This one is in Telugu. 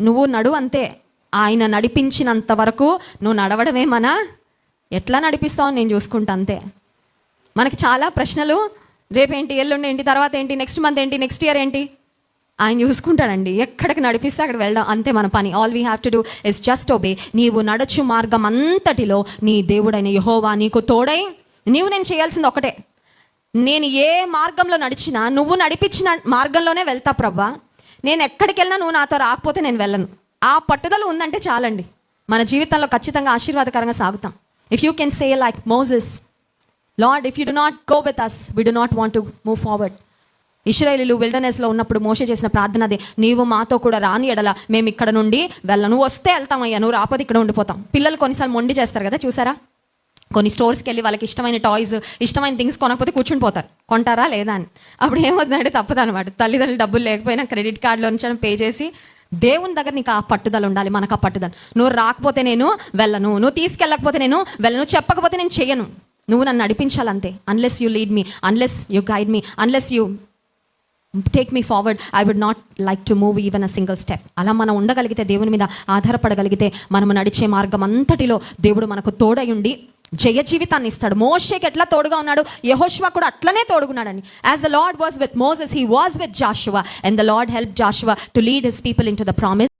నువ్వు నడువు అంతే. ఆయన నడిపించినంత వరకు నువ్వు నడవడమే. ఎట్లా నడిపిస్తావు నేను చూసుకుంటా అంతే. మనకి చాలా ప్రశ్నలు, రేపేంటి, ఎల్లుండి ఏంటి, తర్వాత ఏంటి, నెక్స్ట్ మంత్ ఏంటి, నెక్స్ట్ ఇయర్ ఏంటి, ఆయన చూసుకుంటాడండి. ఎక్కడికి నడిపిస్తే అక్కడ వెళ్దాం అంతే మన పని. All we have to do is just obey. నీవు నడచు మార్గం అంతటిలో నీ దేవుడైన యెహోవా నీకు తోడై, నేను చేయాల్సింది ఒకటే, నేను ఏ మార్గంలో నడిచినా నువ్వు నడిపించిన మార్గంలోనే వెళ్తా ప్రభా. నేను ఎక్కడికి వెళ్ళినా నువ్వు నాతో రాకపోతే నేను వెళ్ళను. ఆ పట్టుదల ఉందంటే చాలండి, మన జీవితంలో ఖచ్చితంగా ఆశీర్వాదకరంగా సాగుతాం. If you can say like Moses, Lord if you do not go with us, we do not want to move forward. ఇశ్రాయేలీయులు విల్డర్నెస్లో ఉన్నప్పుడు మోషే చేసిన ప్రార్థన అదే, నీవు మాతో కూడా రాని ఎడల మేము ఇక్కడ నుండి వెళ్ళను. నువ్వు వస్తే వెళ్తామయ్యా, నువ్వు రాకపోతే ఇక్కడ ఉండిపోతాం. పిల్లలు కొన్నిసార్లు మొండి చేస్తారు కదా, చూసారా? కొన్ని స్టోర్స్కి వెళ్ళి వాళ్ళకి ఇష్టమైన టాయ్స్, ఇష్టమైన థింగ్స్ కొనకపోతే కూర్చుని పోతారు. కొంటారా లేదా అని. అప్పుడు ఏమవుతుందంటే తప్పదనమాట. తల్లిదండ్రులు డబ్బులు లేకపోయినా క్రెడిట్ కార్డులో నుంచి పే చేసి, దేవుని దగ్గర నీకు ఆ పట్టుదల ఉండాలి. మనకు ఆ పట్టుదల, నువ్వు రాకపోతే నేను వెళ్ళను, నువ్వు తీసుకెళ్ళకపోతే నేను వెళ్ళను, చెప్పకపోతే నేను చెయ్యను. నువ్వు నన్ను నడిపించాలంతే. Unless you lead me, unless you guide me, unless you take me forward, I would not like to move even a single step. అలా మనం ఉండగలిగితే, దేవుని మీద ఆధారపడగలిగితే, మనము నడిచే మార్గం అంతటిలో దేవుడు మనకు తోడై ఉండి జయ జీవితాన్ని ఇస్తాడు. మోషేకి ఎట్లా తోడుగా ఉన్నాడు, యెహోషువ కూడా అట్లనే తోడుగున్నాడండి. As the Lord was with Moses, he was with Joshua, and the Lord help Joshua to lead his people in to the promise.